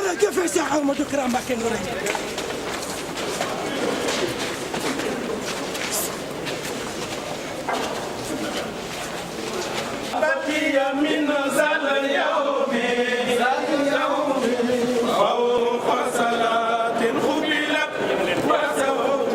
jërëjëf Cheikh Ahmadou Kara Mbacké Noreyni. بقي من زل اليوم فوق صلاة قبلت وسوم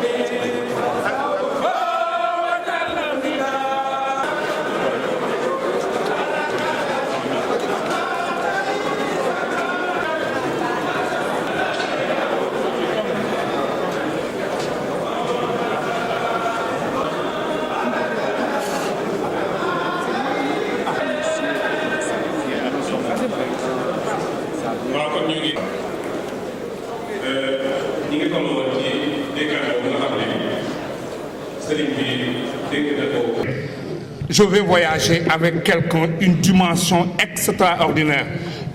Je vais voyager avec quelqu'un, une dimension extraordinaire.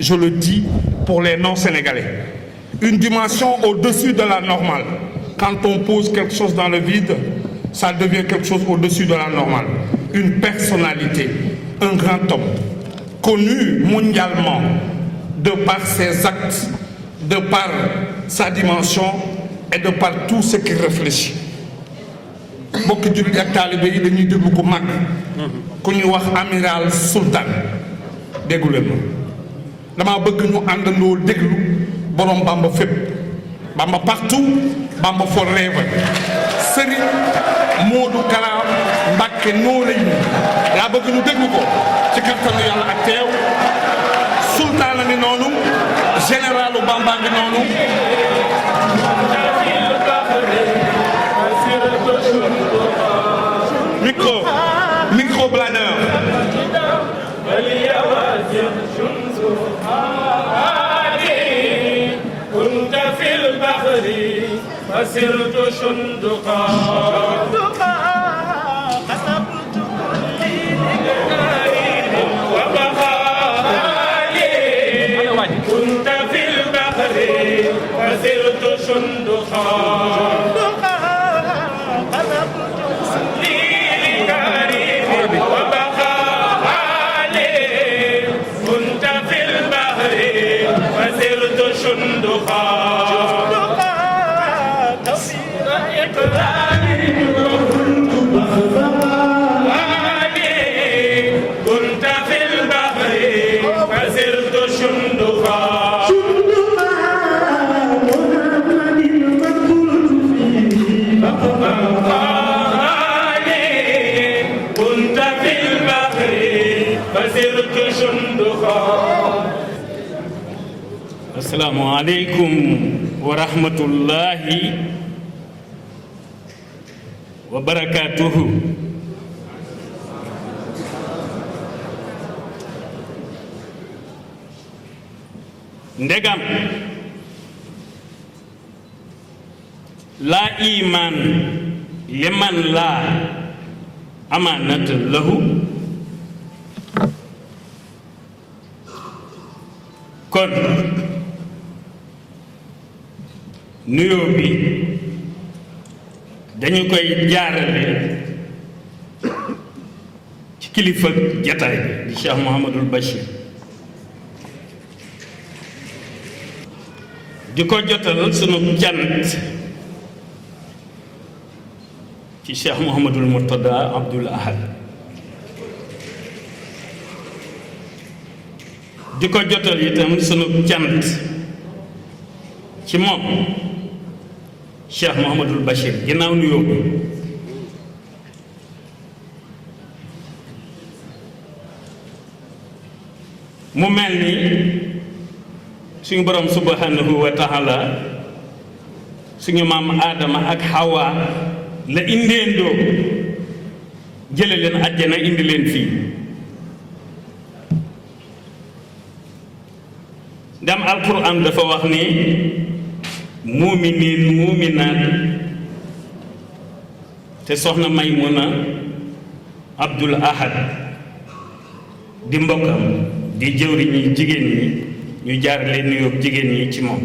Je le dis pour les non-sénégalais. Une dimension au-dessus de la normale. Quand on pose quelque chose dans le vide, ça devient quelque chose au-dessus de la normale. Une personnalité, un grand homme, connu mondialement de par ses actes, de par sa dimension et de par tout ce qu'il réfléchit. Bokk jullit ak taalibe yi dañuy déglu ko mag ku ñuy wax amiral Sultan déggu leen ma dama bëgg ñu àndandoo déglu borom Bamba fépp Bamba partout Bamba forever Serigne Modou Kara Mbacké Noreyni laa bëgg ñu déglu ko ci kattanu Yàlla ak teew Sultan a ngi noonu généralu Bamba ngi noonu micro planeur كنت في البحر فسرت شندقا كسبت وبخالي كنت في البحر فسرت شندقا Assalamu alaikum wa rahmatullahi wa barakatuhu. Ndegam la iman liman la amanata lahu kon nuyoo bi dañu koy jaarale ci kilifa jataay bi di Cheikh Mouhamadul Bachir di ko jotal sunu cant ci Cheikh Mouhamadul Murtada Abdoul Ahad di ko jotal itam sunu cant ci moom Cheikh Mouhamadul Bachir ginnaaw nuyoo bi mu mel ni suñu borom subhanahu wa taala suñu maam Aadama ak Hawa la indeendoo jële leen àjjana indi leen fii ndam alquran dafa wax ni muuminiin muuminaat te soxna Maymuna Abdul Ahad di mbokkam di jëwriñu jigéen ñi ñu jaar leen nuyoo jigéen ñi ci moom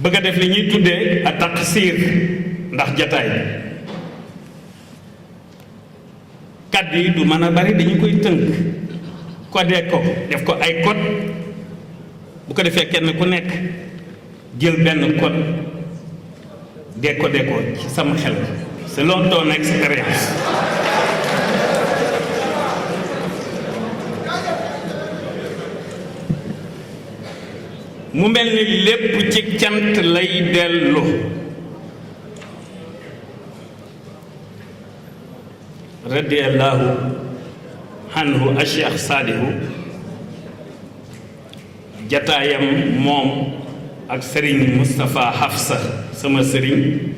bëgg a def li ñuy tuddee a taqsir ndax jataay kàddu yi du mën a bari dañu koy tënk codé ko def ko ay code bu ko defee kenn ku nekk jël benn code décodé ko ci sama xel selon ton expérience. mu mel ni lépp ci cant lay dellu. radiyallahu anhu Cheikh Saadihu jataayam moom ak Serigne Moustapha Hafsa sama Serigne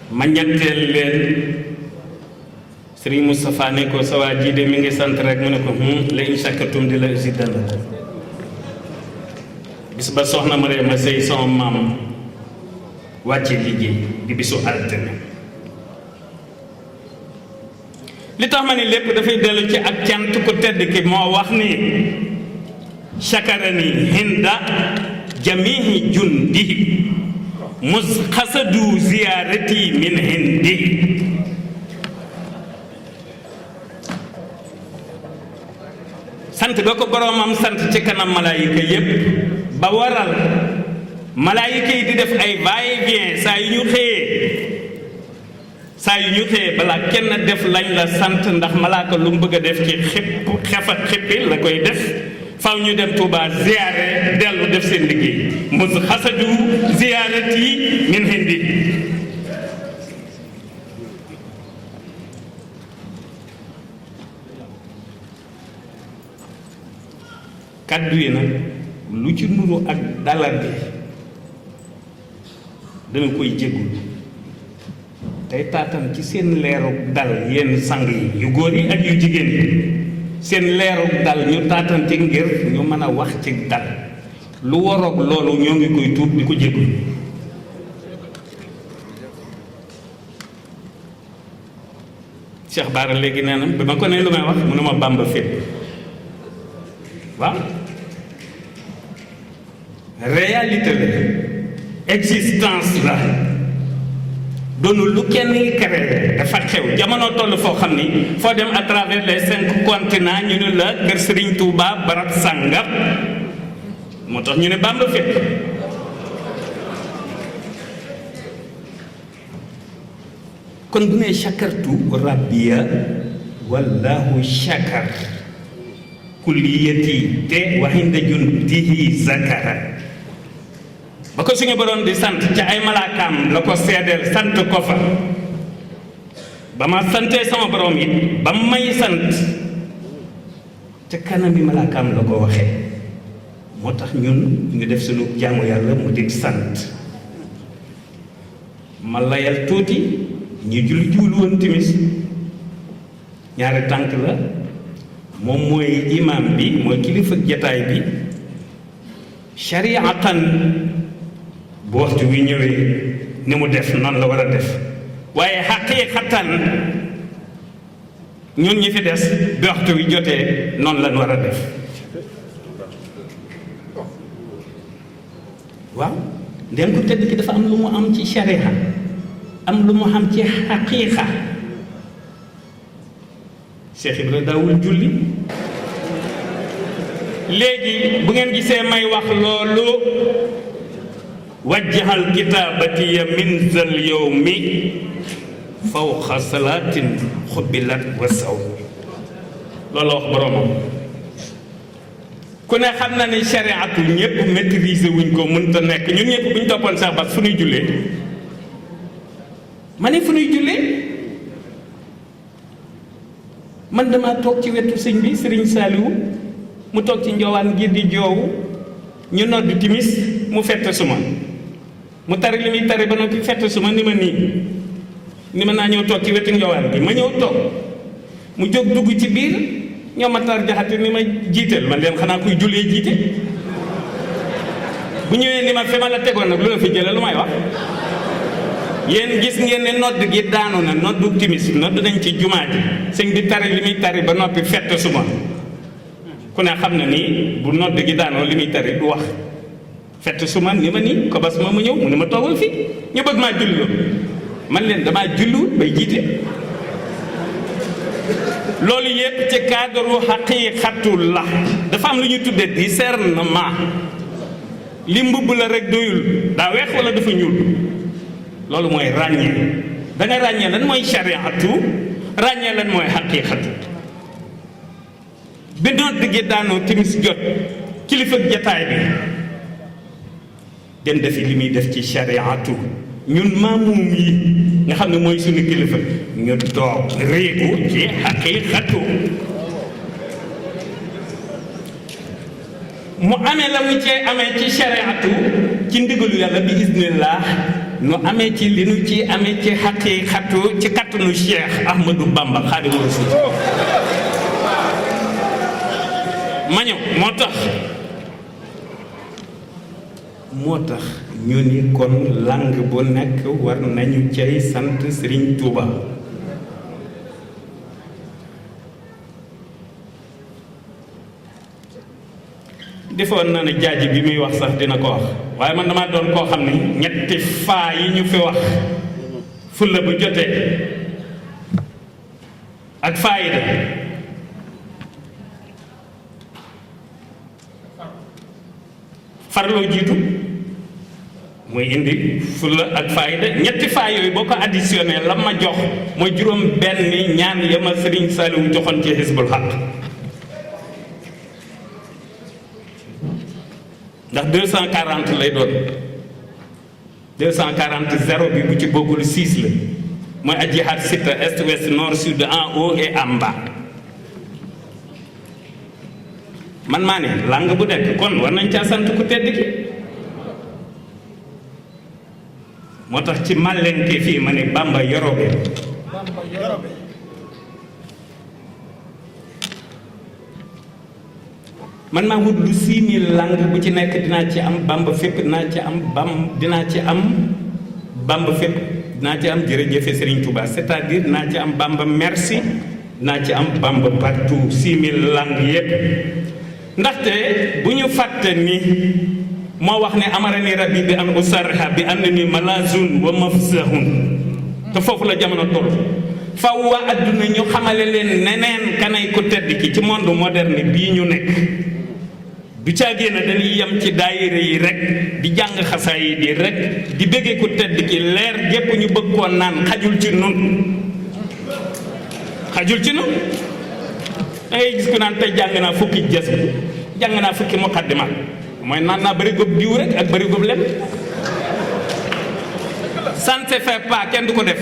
ma ñetteel leen Serigne Moustapha ne ko sa waa ji de mi ngi sant rek mu ne ko la in shakartum di la zidannakum bis ba soxna Mariama Sey sama maam wàcce liggéey di bisu altine li tax ma ni lépp dafay dellu ci ak cant ku tedd ki moo wax ni shakarani hinda jamihi jundihi mus xasadu ziyaarati min hindi sant ga ko boroomam sant ci kanam malaayika yépp ba waral malaayika yi di def ay va-et-vient saa yu ñu xëyee balaa kenn def lañ la sant ndax malaaka lu mu bëgg a def ci xippi la koy def faw ñu dem Tuubaa ziyaare dellu def seen liggéey mus xasadu ziyaarati min hindi kaddu yi nag lu ci nuru ak dalante dana koy jéggul tey taatam ci seen leerug dal yenn sang yi yu góor yi ak yu jigéen yi seen leerug dal ñu taatan ci ngir ñu mën a wax ci dal lu waroog loolu ñoo ngi koy tuub di ko jéggul Cheikh Bara léegi nee na bi ma ko ne lu may wax mu ne ma Bàmba fépp waaw réalité la existence la doonu lu kenn créé dafa xew jamono toll foo xam ni foo dem à travers les 5 continents ñu ne la kër Serigne Touba barab sàngam moo tax ñu ne Bàmba fépp kon bu nee chakartu rabbiya wallahu chakar kulliyati te waxinda jundihi zakara ba ko suñu borom di sant ca ay malaakaam la ko seedeel sant ko fa ba ma santee sama borom it ba may sant ca kanami malaakaam la ko waxee moo tax ñun ñu def suñu jaamu yàlla mu dig sant ma layal tuuti ñu julli juulu woon timis ñaari tànk la moom mooy imam bi mooy kilifa jataay bi shariatan bu waxtu wi ñëwee ni mu def noonu la war a def waaye xaqiiqatan ñun ñi fi des bi waxtu wi jotee noonu lañ war a def waaw ndem ko tëdd ki dafa am lu mu am ci sharia am lu mu xam ci xaqiiqa Cheikh Ibra daawul julli léegi bu ngeen gisee may wax loolu wajjahal kitaabatiya min zal yawmi fawqa salaatin xubilat wa saw loolu la wax boromam ku ne xam na ni shariatu ñëpp maîtriser wuñ ko mënta nekk ñun ñëpp bu ñu toppoon sax bas fu ñuy jullee ma ne fu ñuy jullee man damaa toog ci wetu sëñ bi Serigne Saliou mu toog ci njoowaan ngir di joowu ñu nodd timis mu fett suma mu tari li muy tari ba noppi fett suma ni ma nii ni ma naa ñëw toog ci wetu njoowaan bi ma ñëw toog mu jóg dugg ci biir ñoo ma tar jaxati ni ma jiiteel man leen xanaa kuy jullee jiite bu ñëwee ni ma fi ma la tegoon nag lu la fi jële lu may wax yéen gis ngeen ne nodd gi daanu na noddu timis nodd nañ ci jumaa ji sëñ bi tari li muy tari ba noppi fett suma ku ne xam na ni bu nodd gi daanoo li muy tari du wax fett suma ni ma nii ko bas ma ñëw mu ne ma toogal fii ñu bëgg maa julloo man leen damaa jullu bay jiite loolu yépp ci cadre xaqiiqatul la dafa am lu ñu tuddee discernement li mbubb la rek doyul daa weex wala dafa ñuul loolu mooy ràññee da nga ràññee lan mooy shariatu ràññee lan mooy xaqiiqatu bi noot gi daanoo timis jot kilifa jataay bi dem defi li muy def ci shariatu ñun maamum yi nga xam ne mooy suñu kilifa ñu toog réegu ci xaqiiqatu mu amee la mu cee amee ci shariatu ci ndigalu yàlla bi iznillah nu amee ci li nu ci amee ci xaqiiqatu ci kattanu Cheikh Ahmadou Bamba Xaadimu Rasuul ma ñëw moo tax ñu ni kon langue bu nekk war nañu cay sant Serigne Touba defoon na ne jaaji bi muy wax sax dina ko wax waaye man dama doon koo xam ne ñetti faa yi ñu fi wax fulla bu jotee ak faayida farloo jiitu muy indi fulla ak faayida ñetti faa yooyu boo ko additionné la ma jox mooy juróom benn ñaan ya ma Serigne Saliou joxoon ci Hizbul Haq ndax 240 lay doon 240 zéro bi bu ci bokkul 6 la mooy ajihaat sitta est ouest nord sud en haut et en bas man maa ne langue bu nekk kon war nañ caa sant ku tedd ki moo tax ci màllenke fii ma ne Bamba yorobe man maa wut lu 6000 langue bu ci nekk dinaa ci am Bamba fépp dinaa ci am Bamba fépp dinaa ci am jërëjëfe Serigne Touba c'est-à-dire dinaa ci am Bamba merci dinaa ci am Bamba partout 6000 langue yépp ndaxte bu ñu fàtte ni moo wax ne amarani rabbi bi an usarha bi an ni malazun wa mafzahun te foofu la jamono toll faw waa adduna ñu xamale leen neneen kanay ko tedd ki ci monde moderne bii ñu nekk du caagee na dañuy yem ci daayira yi rek di jàng xasaayid yi rek di bëggee ko tedd ki leer gépp ñu bëgg koo naan xajul ci nun dangay gis ku naan tey jàng naa fukki jas bi jàng naa fukki muqaddimat mooy naan naa bëri góob diw rek ak bëri góob lem ça ne se fait pas kenn du ko def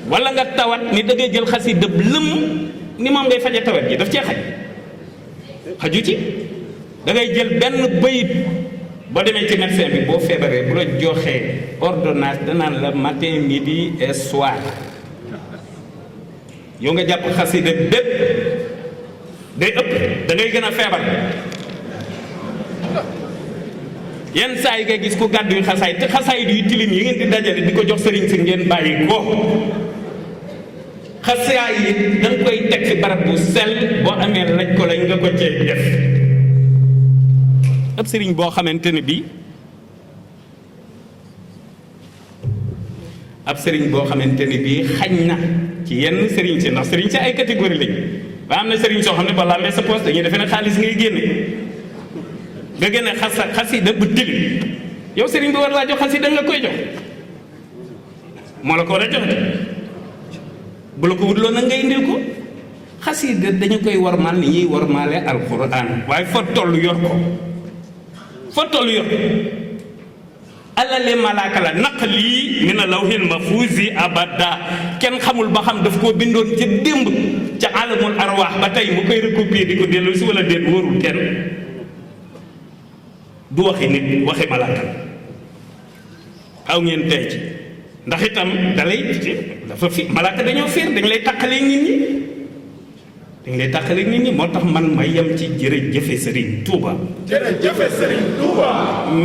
wala nga tawat ni da ngay jël xasida lëm ni moom ngay faje tawat ji daf cee xaju ci da ngay jël benn bayit boo demee ci médecin bi boo feebaree bu la joxee ordonnance danaan la matin midi et soir yow nga jàpp xasida bépp day ëpp da ngay gën a feebar yenn saa yi ngay gis ku gàddu yu xasaay te xasaay yu tilim yi ngeen di dajale di ko jox sëriñ si ngeen bàyyi ko xasaay yi da nga koy teg fi barab bu sell boo amee laj ko lañ nga ko cee def ab sëriñ boo xamante ne bii xañ na ci yenn sëriñ si ndax sëriñ si ay catégorie lañ ba am na sëriñ soo xam ne ba làmbee sa poste dañuy defee ne xaalis ngay génne nga génne xasida bu tilim yow sëriñ bi war laa jox xasida nga koy jox moo la ko war a jox bu la ko wutloo nag nga indil ko xasida dañu koy warmaal ni ñuy warmaale alquran waaye foo toll yor ko alale malaaka la naqli min lawhil mahfuuzi abada kenn xamul ba xam daf koo bindoon ca démb ca alamul arwaax ba tey mu koy recopier di ko dellu si wala déet wóorul kenn du waxi nit waxi malaaka aw ngeen tey ci ndax itam dafa fi malaaka dañoo fiir dañ lay tàqalee nit ñi moo tax man ma yem ci jërëjëfe Serigne Touba.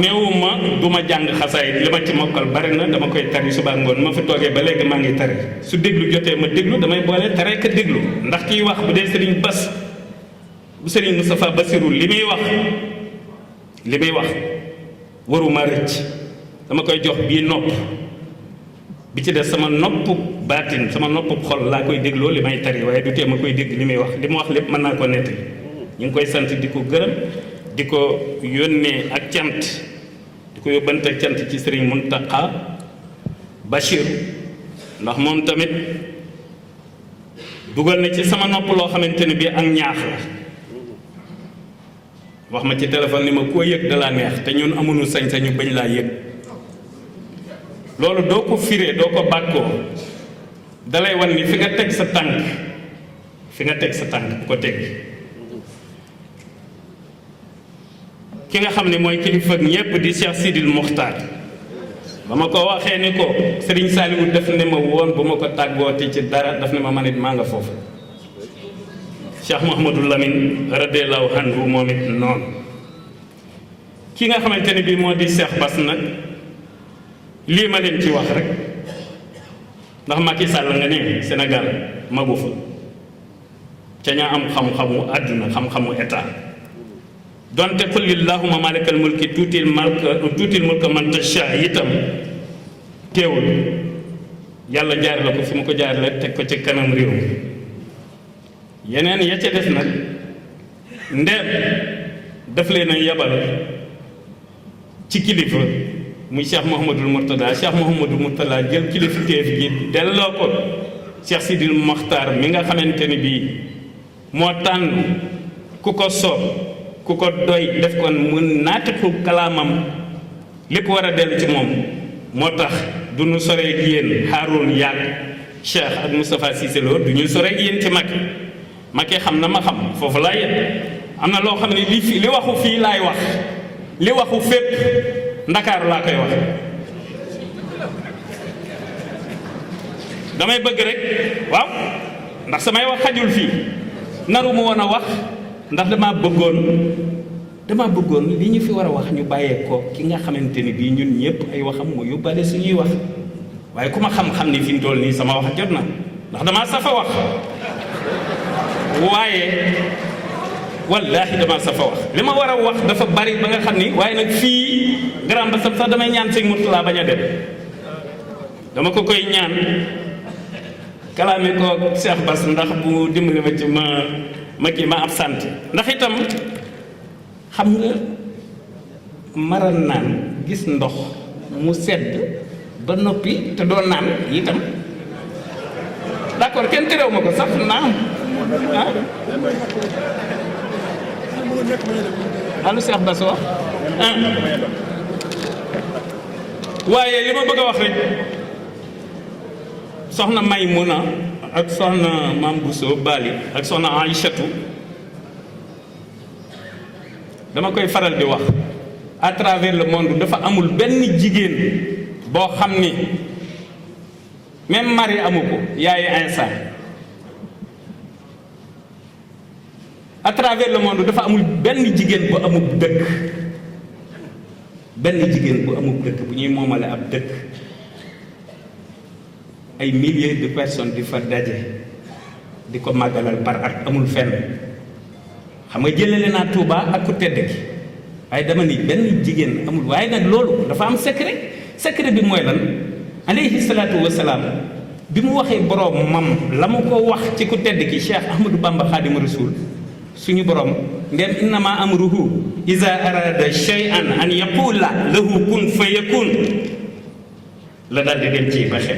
néew ma du ma jàng xasaay li ma ci mokkal bari na dama koy tari suba ngoon ma fi toogee ba léegi maa ngi tari su déglu jotee ma déglu damay boole tare ka déglu ndax kiy wax bu dee Serigne Bass bu Serigne Moustapha Bassirou li muy wax waruma rëcc dama koy jox bii nopp bi ci des sama noppu baatin sama noppu xol laa koy dégloo li may tari waaye du tee ma koy dégg li muy wax li mu wax lépp mën naa ko nettali ñu ngi koy sant di ko gërëm di ko yónnee ak cant di ko yóbbante ak cant ci Serigne Mountakha Bachir ndax moom tamit dugal na ci sama nopp loo xamante ne bii ak ñaax la wax ma ci téléphone ni ma koo yëg da laa neex te ñun amuñu sañ-sañu bañ laa yëg loolu doo ko firee doo ko bàkkoo dalay wan ni fi nga teg sa tànk bu ko teg ki nga xam ne mooy kilifa ak ñépp di Cheikh Sidil Mokhtar ba ma ko waxee ni ko Serigne Saliou def ne ma woon bu ma ko tàggooti ci dara daf ne ma man it maa nga foofu Cheikh Mouhamadou Lamine radiyallahu anhu moom it noonu ki nga xamante ne bii moo di Cheikh Bass nag lii ma leen ci wax rek ndax Macky Sall nga ne Sénégal magu fa ca ñaa am xam-xamu àdduna xam-xamu état donte qul illahumma malikal mulki tuutil mulka man tasha itam teewul yàlla jaar la ko fi mu ko jaar la teg ko ci kanam réew yeneen ya ca def nag ndeem daf leen a yabal ci kilifa muy Cheikh Mouhamadul Mourtada Cheikh Mouhamadul Mourtada jël kilifa teef gi delloo ko Cheikh Sidil Mokhtar mi nga xamante ni bii moo tànn ku ko soob ku ko doy def kon mu naatiku kalaamam lépp war a dellu ci moom moo tax du ñu soree ak yéen Haroun Yaag Cheikh ak Moustapha Cissé Lo du ñu soree ak yéen ci Macky xam na ma xam foofu laa yéen am na loo xam ne li waxu fii laay wax li waxu fépp Ndakaaru laa koy wax damay bëgg rek waaw ndax samay wax xajul fii naru mu woon a wax ndax dama bëggoon li ñu fi war a wax ñu bàyyee ko ki nga xamante ni bii ñun ñëpp ay waxam mu yóbbaale suñuy wax waaye ku ma xam-xam ni fi mu toll nii sama wax jot na ndax damaa safa wax waaye wallaahi damaa safa wax li ma war a wax dafa bari ba nga xam ni waaye nag fii Grand Bassam sax damay ñaan sëñ Mourtala bañ a dem dama ko koy ñaan kalaame ko Cheikh Bass ndax bu dimbali ma ci ma kii ma absent ndax itam xam nga maral naan gis ndox mu sedd ba noppi te doo naan itam d'accord kenn terew ma ko sax naam ah allo Cheikh Bass wax waaye li ma bëgg a wax rek soxna Maymuna ak soxna Mame Bousso Bali ak soxna Aïchatou dama koy faral di wax à travers le monde dafa amul benn jigéen boo xam ni même Marie amu ko yaayu Insa à travers le monde dafa amul benn jigéen bu amul dëkk bu ñuy moomale ab dëkk ay milliers de personnes di fa daje di ko màggalal par at amul fenn xam nga jëlale naa Touba ak ku tedd ki waaye dama ni benn jigéen amul waaye nag loolu dafa am secret bi mooy lan alayhi salaatu wasalaam bi mu waxee boroom mam la mu ko wax ci ku tedd ki Cheikh Ahmadou Bamba Khadimu Rasul suñu borom ndem innama amruhu iza arada shay'an an yaqula lahu kun fayakun la daal di dem ci ba xel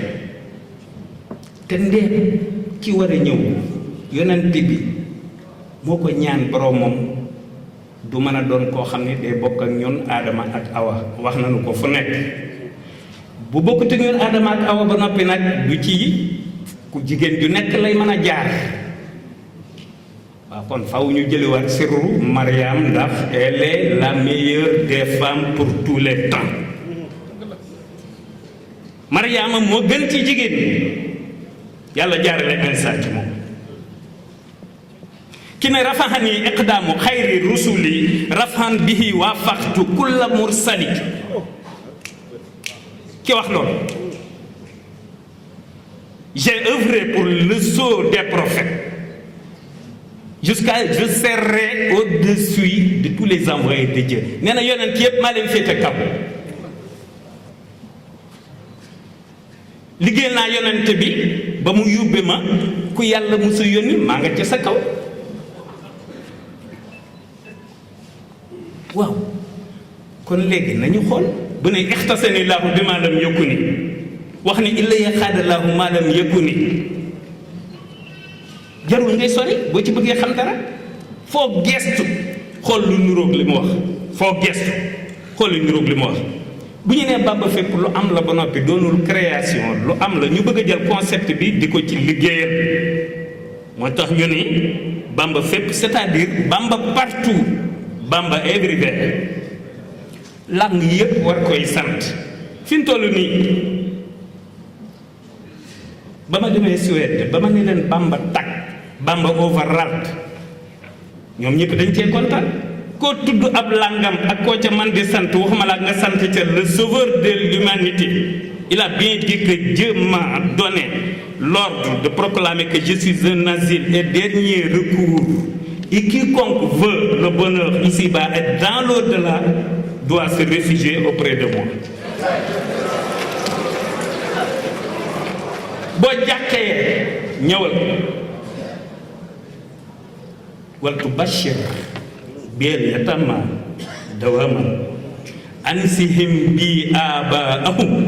te ndéem ki war a ñëw yonent bi moo ko ñaan boromam du mën a doon koo xam ne day bokk ak ñun Adama ak Awa wax nañu ko fu nekk bu bokkut ak ñun Adama ak Awa ba noppi nag du ci ku jigéen ju nekk lay mën a jaar waaw kon faw ñu jëliwaat sirru Mariam ndax elle est la meilleure des femmes pour tous les temps Mariama moo gën ci jigéen yàlla jaarale Insa ci moom ki ne rafaxani iqdaamu xayri rusuli rafahan bihi waafaqtu kulla mursali ki wax loolu j'ai œuvré pour le sceau des prophètes jusqu'à je serai au-dessus de tous les envoyés de Dieu nee na yonent yëpp maa leen féete kaw liggéeyal naa yonent bi ba mu yóbbe ma ku yàlla musu yónni maa nga ca sa kaw. waaw kon léegi nañu xool bu ne ixtasani laahu bi maa lam yëkku ni wax ni illa ya xaadalaahu maa lam yëkku ni jarul ngay sori boo ci bëggee xam dara foo gestu xool lu niroog li mu wax foo gestu xool lu niroog li mu wax. bu ñu nee Bamba fépp lu am la ba noppi doonul création lu am la ñu bëgg a jël concept bi di ko ci liggéeyal moo tax ñu ni Bamba fépp c'est-à-dire Bamba partout Bamba everywhere lang yëpp war koy sant fi mu toll nii ba ma demee Suède ba ma ne leen Bamba tag Bamba overall ñoom ñëpp dañ cee kontaan koo tudd ab langam ak koo ca man di sant waxuma la nga sant ca le sauveur de l'humanité il a bien dit que Dieu m'a donné l'ordre de proclamer que je suis un asile et dernier recours et quiconque veut le bonheur ici-bas et dans l'au-delà doit se réfugier auprès de moi. boo jàkkee ñëwal wal tubashir bil yatama dawama ansihim bi abaahum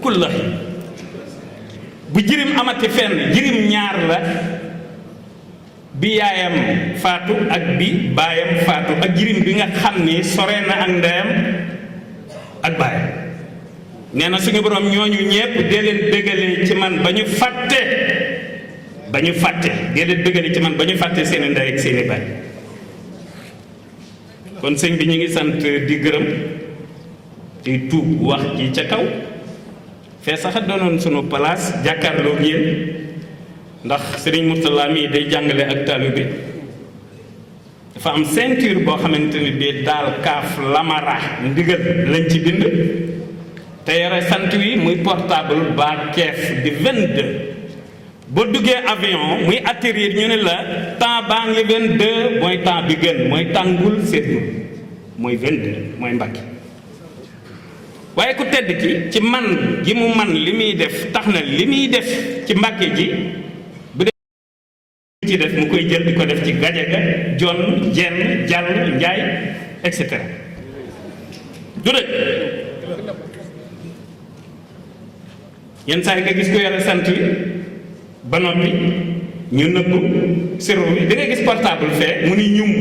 kullahi bu jirim amati fenn jirim ñaar la bi yaayam faatu ak bi baayam faatu ak jirim bi nga xam ni sore na ak ndeyam ak baayam nee na suñu borom ñooñu ñépp dee leen bëggale ci man ba ñu fàtte dee leen bëggale ci man ba ñu fàtte seeni ndey ak seeni baay. kon sëñ bi ñu ngi sant di gërëm di tuub wax ji ca kaw fee sax doonoon sunu place jàkkaarloo yéen ndax Serigne Mourtala mii day jàngale ak taalibe bi dafa am ceinture boo xamante ni bii daal kaaf lamara ndigal lañ ci bind te yore sant wi muy portable ba keef di 22 boo duggee avion muy atterrir ñu ne la temps baa ngi 22 mooy temps bi gën mooy tàngul seddu mooy 22 mooy Mbàkke waaye ku tedd ki ci man gi mu man li muy def tax na li muy def ci Mbàkke ji bu dee ci def mu koy jël di ko def ci Gajaga Jon Jenn Jàll Njaay et cetera du dëgg yenn saa yi nga gis ko yore sant wi ba noppi ñu nëbb siro bi da ngay gis portable fee mu ni ñum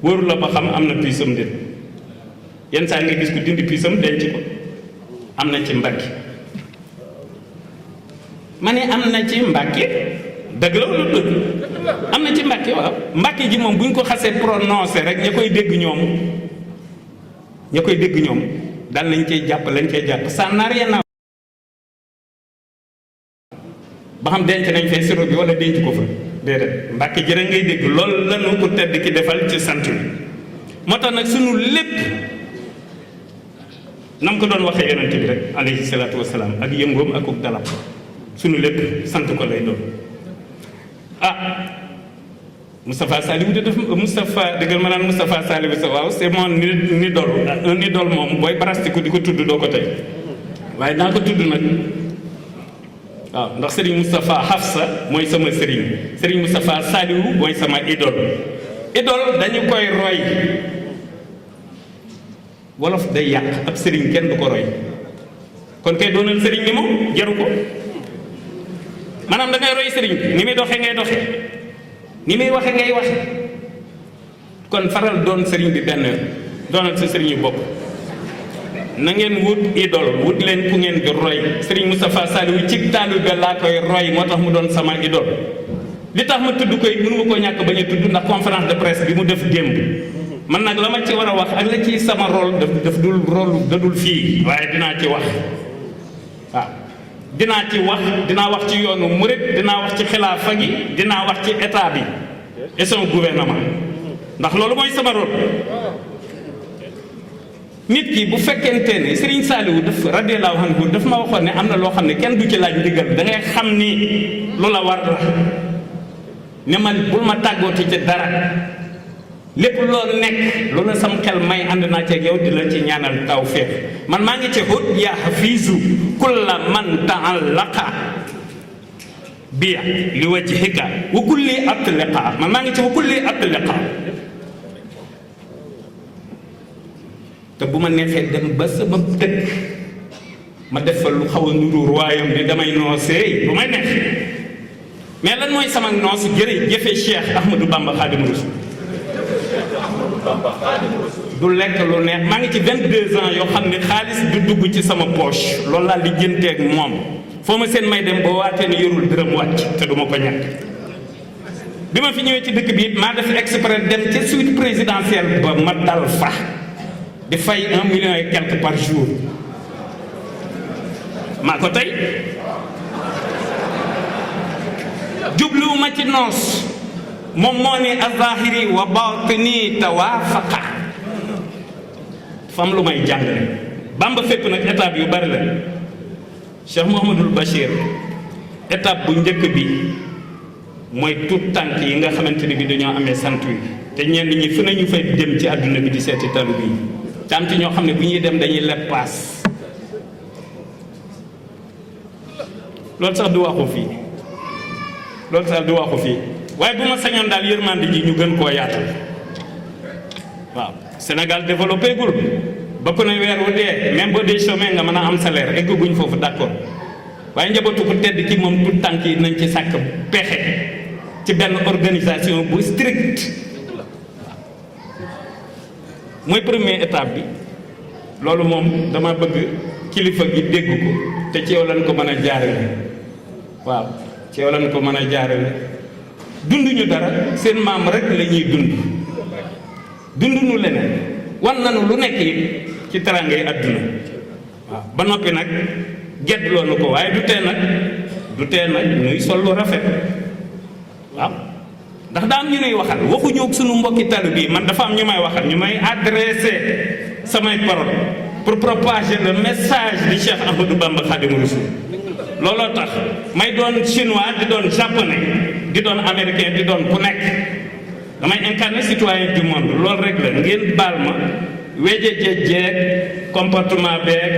wóoru la ba xam am na puisam déet yenn saa nga gis ko dindi puisam denc ko am na ci Mbàkke ma ne am na ci Mbàkke dëgg la wala dëgg am na ci Mbàkke waaw Mbàkke ji moom bu ñu ko xasee prononcé rek ña koy dégg ñoom dal nañ cey jàpp lañ cey jàpp ça n'a rien à ba xam denc nañ fee siro bi wala denc ko fa déedéet Mbàkke jërë ngay dégg loolu lanu ko tedd ki defal ci sant bi moo tax nag sunu lépp nam ko doon waxee yonent bi rek alayhi salaatu wasalaam ak yëngoom ak uk dalam sunu lépp sant ko lay doon Moustapha Saliou de def Moustapha dëggal ma naan Moustapha Saliou sa waaw c'est mon idole un idole moom booy barastiku di ko tudd doo ko tey waaye naa ko tudd nag waaw ndax Serigne Moustapha Hafsa mooy sama Serigne Serigne Moustapha Saliou mooy sama idole dañu koy roy wolof day yàq ab Serigne kenn du ko roy kon kay doonal Serigne ni moom jaru ko maanaam da ngay roy Serigne ni muy doxee ngay doxe ni muy waxe ngay waxe kon faral doon Serigne bi benn doonal sa Serigne yu bopp na ngeen wut idole wut leen ku ngeen di roy Serigne Moustapha Saliou ci taalibe laa koy roy moo tax mu doon sama idole li tax ma tudd koy mënu ma koo ñàkk bañ a tudd ndax conférence de presse bi mu def démb man nag la ma ci war a wax ak la ci sama rôle daf dul rôle dadul fii waaye dinaa ci wax waaw dinaa wax ci yoonu murit dinaa wax ci xilaafa gi dinaa wax ci état bi et son gouvernement ndax loolu mooy sama rôle nit ki bu fekkente ne Serigne Saliou daf radiyallahu anhu daf ma waxoon ne am na loo xam ne kenn du ci laaj ndigal da ngay xam ni lu la war la ne man bul ma tàggooti ci dara lépp loolu nekk loolu sam xel may ànd naa ci ak yow di la ci ñaanal tawfiq man maa ngi ci hut ya hafizu kulla man ta'allaqa biya li wajhika wa kulli atlaqa man maa ngi ci wa kulli atlaqa te bu ma neexee dem ba sama dëkk ma def fa lu xaw a nuru royaume bi damay noosee bu may neex mais lan mooy sama noos jërëjëfe Cheikh Ahmadou Bamba Khadim Rassoul du lekk lu neex maa ngi ci 22 ans yoo xam ne xaalis du dugg ci sama poche loolu laa li jënteeg moom foo ma seen may dem boo waatee ne yorul dërëm wàcc te du ma ko ñàkk bi ma fi ñëwee ci dëkk bi it maa def exprès dem ca suite présidentielle ba ma dal fa di fay 1 million et quelque par jour maa ko tey jubluwuma ci noos moom moo ne azahiri wa batini tawaafaqa fam lu may jàngale Bamba fépp nag étape yu bari la Cheikh Mouhamadoul Bachir étape bu njëkk bi mooy tout tànk yi nga xamante ne bi dañoo amee sant wi te ñenn ñi fu nañu fay dem ci àdduna bi di seeti talu bi tant ñoo xam ne bu ñuy dem dañuy leb paas loolu sax du waxu fii waaye bu ma sañoon daal yërmande ji ñu gën koo yaatal waaw Sénégal développé gul ba ko ne weer wu dee même boo dee chômé nga mën a am salaire egguñ foofu d'accord waaye njabootu ko tedd ki moom tout tànk yi nañ ci sàkk pexe ci benn organisation bu strict mooy première étape bi loolu moom dama bëgg kilifa gi dégg ko te ci yow lañ ko mën a jaarale waaw ci yow lañ ko mën a jaarale dunduñu dara seen maam rek la ñuy dunduñu leneen wan nañu lu nekk it ci terangay àdduna waaw ba noppi nag gedd loonu ko waaye du tee nag ñuy sol lu rafet waaw ndax daa am ñu nuy waxal waxuñu ak sunu mbokki talu bii man dafa am ñu may waxal ñu may adressé samay parole pour propager le message di Cheikh Ahmadou Bamba Khadim Rassoul looloo tax may doon chinois di doon japonais di doon américain di doon ku nekk damay incarner citoyen du monde loolu rek la ngeen baal ma wejejejeeg comportement beeg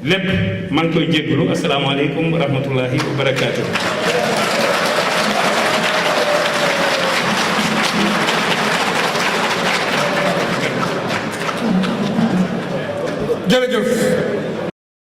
lépp maa ngi koy jégalu asalaamaaleykum wa rahmatullahi wa barakaatu. jërëjëf